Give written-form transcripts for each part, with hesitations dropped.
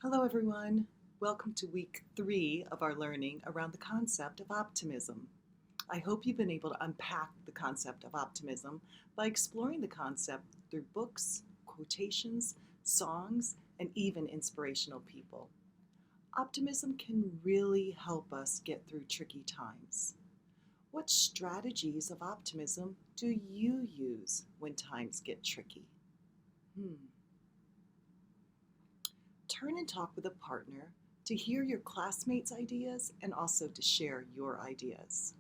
Hello, everyone. Welcome to week 3 of our learning around the concept of optimism. I hope you've been able to unpack the concept of optimism by exploring the concept through books, quotations, songs, and even inspirational people. Optimism can really help us get through tricky times. What strategies of optimism do you use when times get tricky? Turn and talk with a partner to hear your classmates' ideas and also to share your ideas.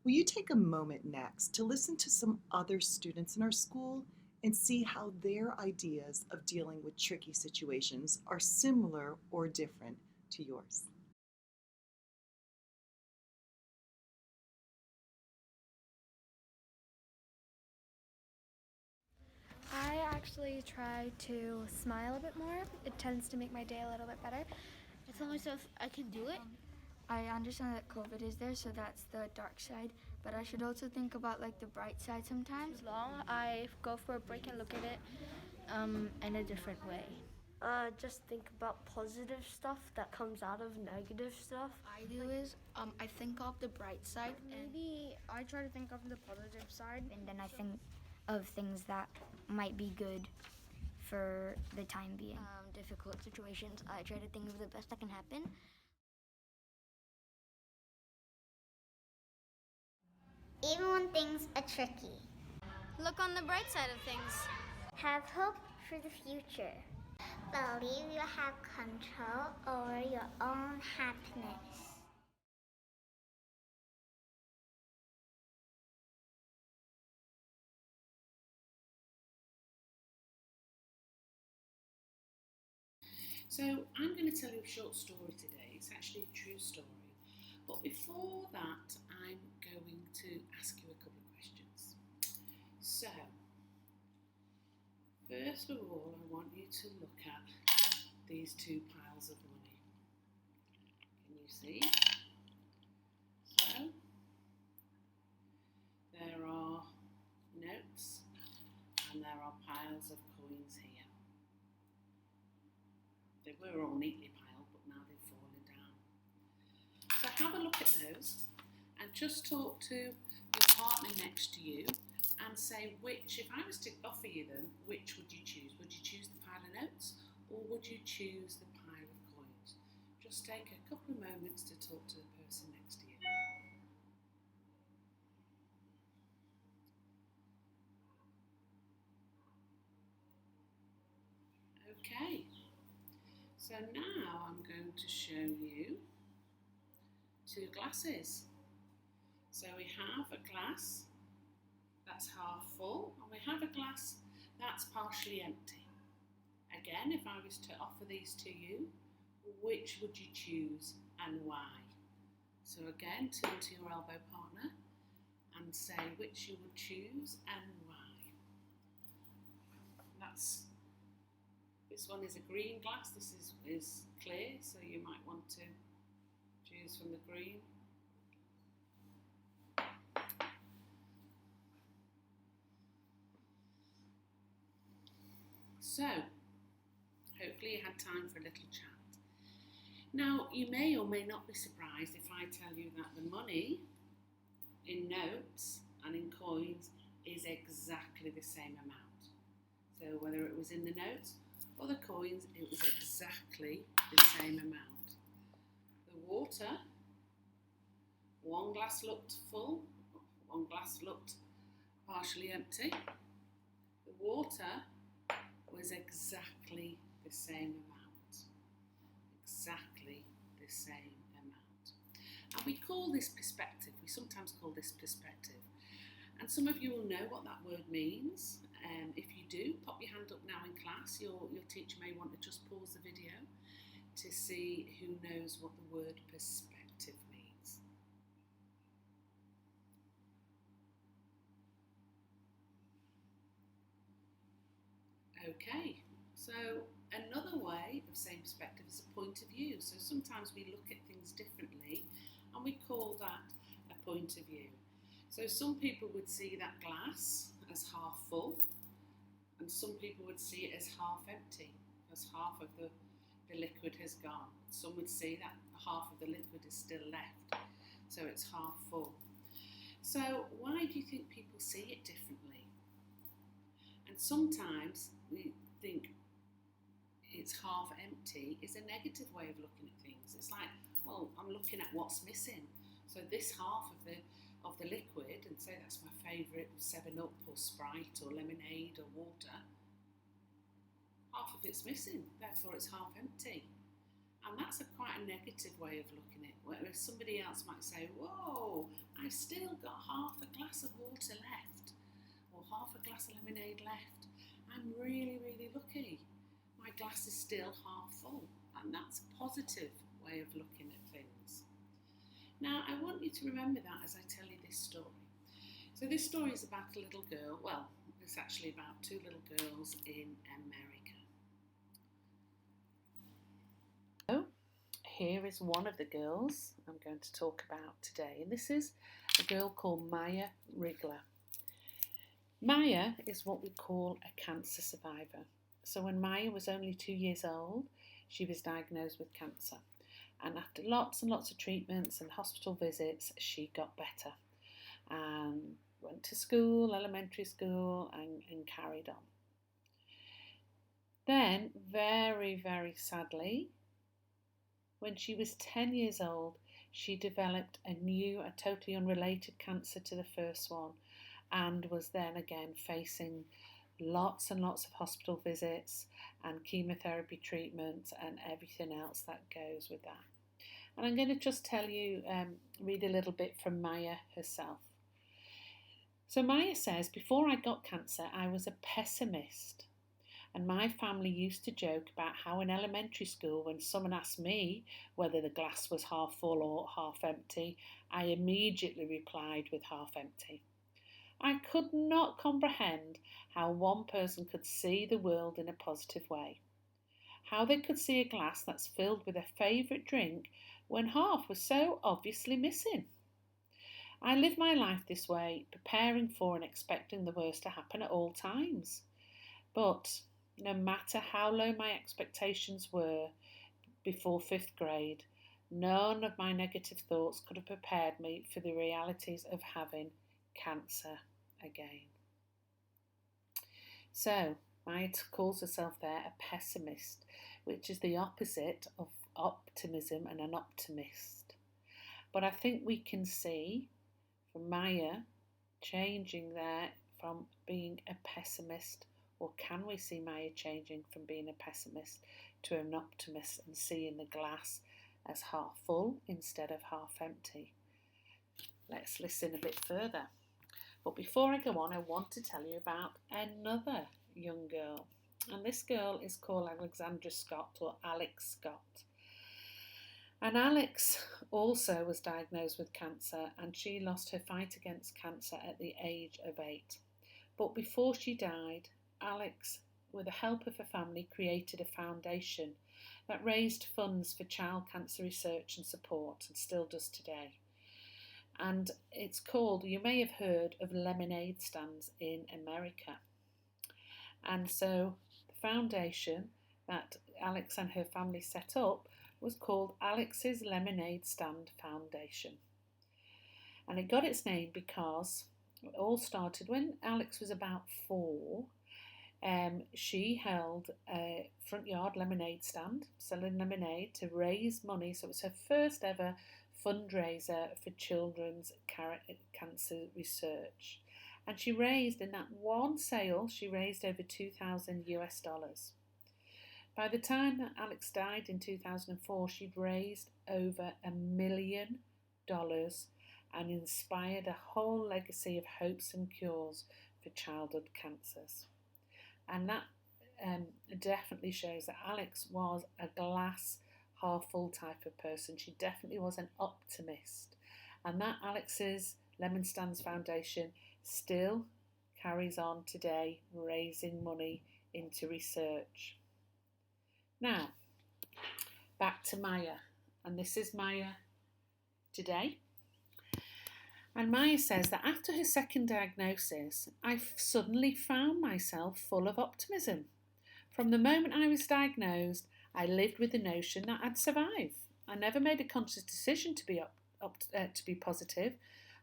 Will you take a moment next to listen to some other students in our school and see how their ideas of dealing with tricky situations are similar or different to yours? I actually try to smile a bit more. It tends to make my day a little bit better. I tell myself I can do it. I understand that COVID is there, so that's the dark side. But I should also think about like the bright side sometimes. Long, I go for a break and look at it in a different way. Just think about positive stuff that comes out of negative stuff. I do is I think of the bright side. Maybe I try to think of the positive side. And then I think of things that might be good for the time being. Difficult situations, I try to think of the best that can happen. Even when things are tricky. Look on the bright side of things. Have hope for the future. Believe you have control over your own happiness. So I'm going to tell you a short story today. It's actually a true story. But before that, I'm going to ask you a couple of questions. So, first of all, I want you to look at these two piles of money. Can you see? So, there are notes and there are piles of coins here. They were all neatly piled, but now they've fallen down. So have a look at those and just talk to your partner next to you and say which, if I was to offer you them, which would you choose? Would you choose the pile of notes or would you choose the pile of coins? Just take a couple of moments to talk to the person next to you. Okay. So now I'm going to show you two glasses. So we have a glass that's half full and we have a glass that's partially empty. Again, if I was to offer these to you, which would you choose and why? So again, turn to your elbow partner and say which you would choose and why. This one is a green glass, this is clear, so you might want to choose from the green. So, hopefully you had time for a little chat. Now, you may or may not be surprised if I tell you that the money in notes and in coins is exactly the same amount. So whether it was in the notes or the coins, it was exactly the same amount. The water, one glass looked full, one glass looked partially empty. The water was exactly the same amount. Exactly the same amount. And we call this perspective. We sometimes call this perspective. And some of you will know what that word means. If you do, pop your hand up now in class. Your teacher may want to just pause the video to see who knows what the word perspective means. Okay, so another way of saying perspective is a point of view. So sometimes we look at things differently and we call that a point of view. So some people would see that glass as half full, and some people would see it as half empty, because half of the liquid has gone. Some would see that half of the liquid is still left, so it's half full. So why do you think people see it differently? And sometimes we think it's half empty is a negative way of looking at things. It's like, well, I'm looking at what's missing. So this half of the liquid, and say that's my favourite 7-Up or Sprite or lemonade or water, half of it's missing, therefore it's half empty. And that's quite a negative way of looking at it. Whereas somebody else might say, whoa, I've still got half a glass of water left, or half a glass of lemonade left. I'm really, really lucky. My glass is still half full, and that's a positive way of looking at things. Now, I want you to remember that as I tell you this story. So this story is about a little girl, well, it's actually about 2 little girls in America. So, here is one of the girls I'm going to talk about today, and this is a girl called Maya Rigler. Maya is what we call a cancer survivor. So when Maya was only 2 years old, she was diagnosed with cancer. And after lots and lots of treatments and hospital visits, she got better and went to school, elementary school, and carried on. Then, very, very sadly, when she was 10 years old, she developed a totally unrelated cancer to the first one, and was then again facing lots and lots of hospital visits and chemotherapy treatment and everything else that goes with that. And I'm going to just tell you, read a little bit from Maya herself. So Maya says, before I got cancer, I was a pessimist. And my family used to joke about how in elementary school, when someone asked me whether the glass was half full or half empty, I immediately replied with half empty. I could not comprehend how one person could see the world in a positive way. How they could see a glass that's filled with a favourite drink when half was so obviously missing. I live my life this way, preparing for and expecting the worst to happen at all times. But no matter how low my expectations were before 5th grade, none of my negative thoughts could have prepared me for the realities of having cancer again. So, Maya calls herself there a pessimist, which is the opposite of optimism and an optimist. But I think we can see from Maya changing there from being a pessimist, or can we see Maya changing from being a pessimist to an optimist and seeing the glass as half full instead of half empty? Let's listen a bit further. But before I go on, I want to tell you about another young girl. And this girl is called Alexandra Scott, or Alex Scott. And Alex also was diagnosed with cancer, and she lost her fight against cancer at the age of 8. But before she died, Alex, with the help of her family, created a foundation that raised funds for child cancer research and support, and still does today. And it's called, you may have heard of lemonade stands in America. And so the foundation that Alex and her family set up was called Alex's Lemonade Stand Foundation. And it got its name because it all started when Alex was about 4. She held a front yard lemonade stand, selling lemonade to raise money. So it was her first ever fundraiser for children's cancer research. And she raised, in that one sale, she raised over $2,000. By the time that Alex died in 2004, she'd raised over $1 million and inspired a whole legacy of hopes and cures for childhood cancers. And that definitely shows that Alex was a glass half full type of person. She definitely was an optimist. And that Alex's Lemon Stands Foundation still carries on today, raising money into research. Now, back to Maya. And this is Maya today. And Maya says that after her second diagnosis, I suddenly found myself full of optimism. From the moment I was diagnosed, I lived with the notion that I'd survive. I never made a conscious decision to be positive.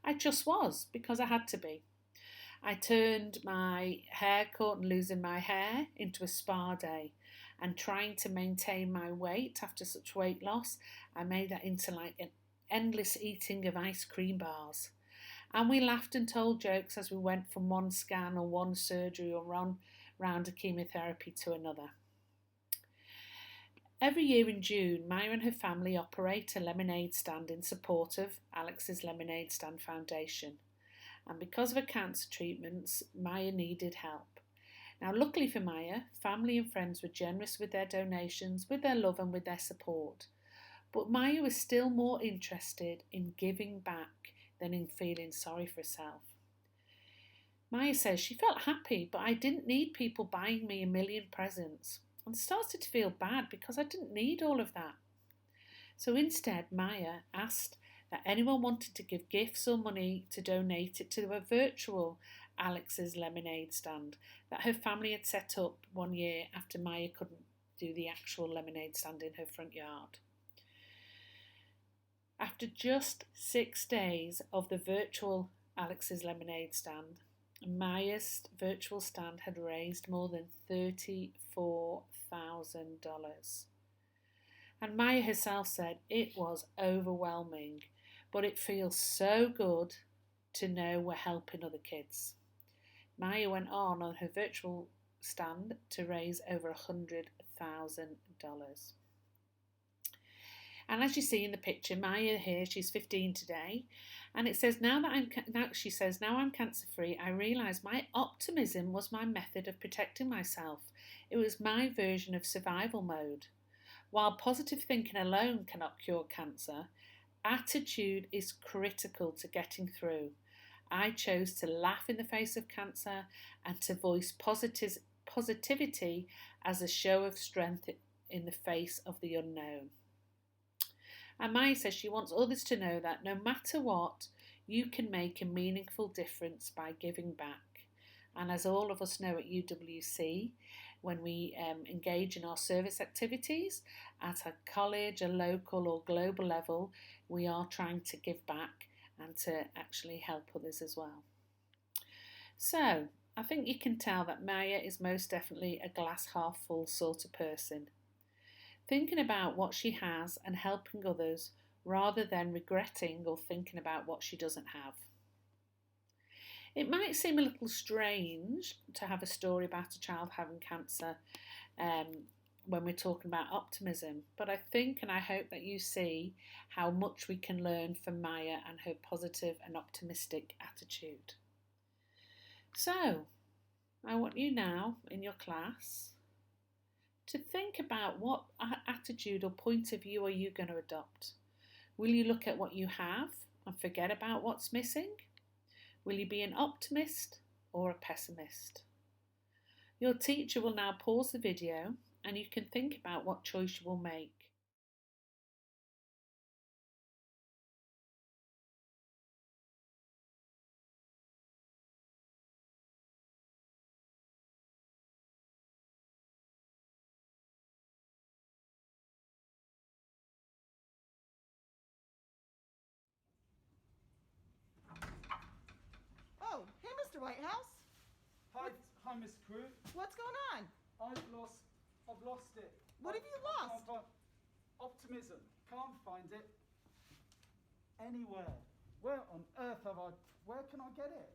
I just was because I had to be. I turned my haircut and losing my hair into a spa day, and trying to maintain my weight after such weight loss, I made that into like an endless eating of ice cream bars. And we laughed and told jokes as we went from one scan or one surgery or one round of chemotherapy to another. Every year in June, Maya and her family operate a lemonade stand in support of Alex's Lemonade Stand Foundation. And because of her cancer treatments, Maya needed help. Now, luckily for Maya, family and friends were generous with their donations, with their love and with their support. But Maya was still more interested in giving back than in feeling sorry for herself. Maya says she felt happy, but I didn't need people buying me a million presents, and started to feel bad because I didn't need all of that. So instead, Maya asked that anyone wanted to give gifts or money to donate it to a virtual Alex's Lemonade Stand that her family had set up one year after Maya couldn't do the actual lemonade stand in her front yard. After just 6 days of the virtual Alex's Lemonade Stand, Maya's virtual stand had raised more than $34,000. And Maya herself said it was overwhelming, but it feels so good to know we're helping other kids. Maya went on her virtual stand to raise over $100,000. And as you see in the picture, Maya here, she's 15 today, and it says, now I'm cancer free, I realise my optimism was my method of protecting myself. It was my version of survival mode. While positive thinking alone cannot cure cancer, attitude is critical to getting through. I chose to laugh in the face of cancer and to voice positivity as a show of strength in the face of the unknown. And Maya says she wants others to know that no matter what, you can make a meaningful difference by giving back. And as all of us know at UWC, when we engage in our service activities at a college, a local or global level, we are trying to give back and to actually help others as well. So I think you can tell that Maya is most definitely a glass half full sort of person, thinking about what she has and helping others rather than regretting or thinking about what she doesn't have. It might seem a little strange to have a story about a child having cancer when we're talking about optimism, but I think and I hope that you see how much we can learn from Maya and her positive and optimistic attitude. So, I want you now in your class to think about what attitude or point of view are you going to adopt. Will you look at what you have and forget about what's missing? Will you be an optimist or a pessimist? Your teacher will now pause the video and you can think about what choice you will make. Oh, hey, Mr. Whitehouse. Hi, Miss Crew. What's going on? I've lost it. What have you lost? Optimism. Can't find it anywhere. Where on earth where can I get it?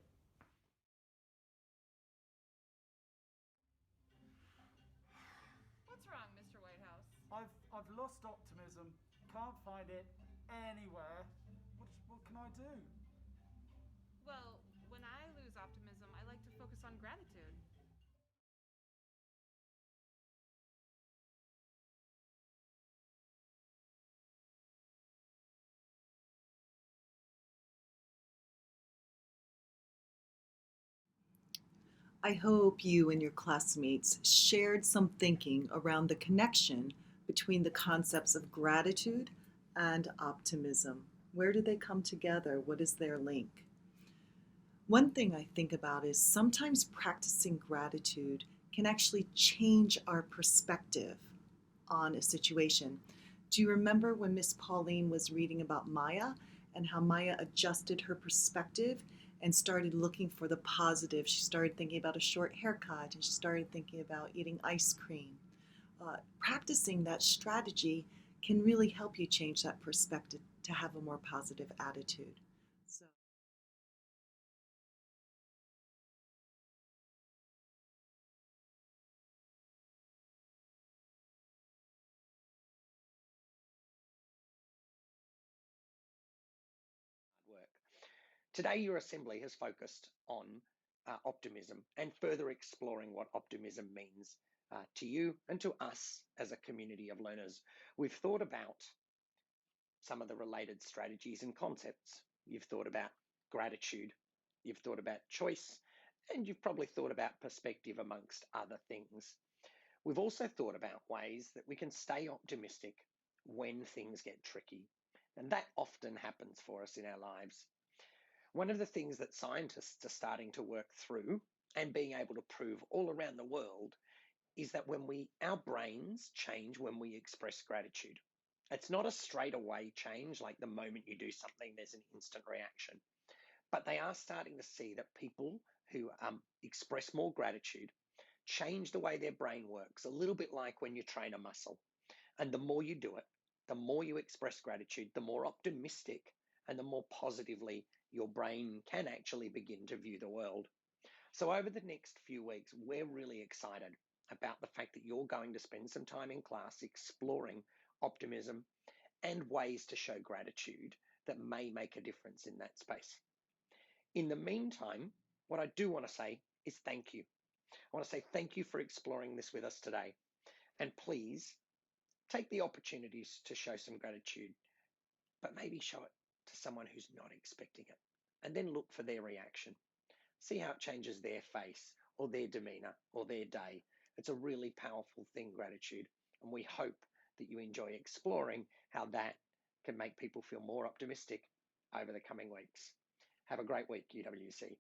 What's wrong, Mr. Whitehouse? I've lost optimism. Can't find it anywhere. What can I do? Well, when I lose optimism, I like to focus on gratitude. I hope you and your classmates shared some thinking around the connection between the concepts of gratitude and optimism. Where do they come together? What is their link? One thing I think about is sometimes practicing gratitude can actually change our perspective on a situation. Do you remember when Miss Pauline was reading about Maya and how Maya adjusted her perspective and started looking for the positive? She started thinking about a short haircut and she started thinking about eating ice cream. Practicing that strategy can really help you change that perspective to have a more positive attitude. So. Work. Today, your assembly has focused on optimism and further exploring what optimism means to you and to us as a community of learners. We've thought about some of the related strategies and concepts. You've thought about gratitude, you've thought about choice, and you've probably thought about perspective amongst other things. We've also thought about ways that we can stay optimistic when things get tricky. And that often happens for us in our lives. One of the things that scientists are starting to work through and being able to prove all around the world is that our brains change when we express gratitude. It's not a straight away change, like the moment you do something, there's an instant reaction. But they are starting to see that people who express more gratitude change the way their brain works, a little bit like when you train a muscle. And the more you do it, the more you express gratitude, the more optimistic and the more positively your brain can actually begin to view the world. So over the next few weeks, we're really excited about the fact that you're going to spend some time in class exploring optimism and ways to show gratitude that may make a difference in that space. In the meantime, what I do want to say is thank you. I want to say thank you for exploring this with us today. And please take the opportunities to show some gratitude, but maybe show it to someone who's not expecting it. And then look for their reaction. See how it changes their face or their demeanor or their day. It's a really powerful thing, gratitude. And we hope that you enjoy exploring how that can make people feel more optimistic over the coming weeks. Have a great week, UWC.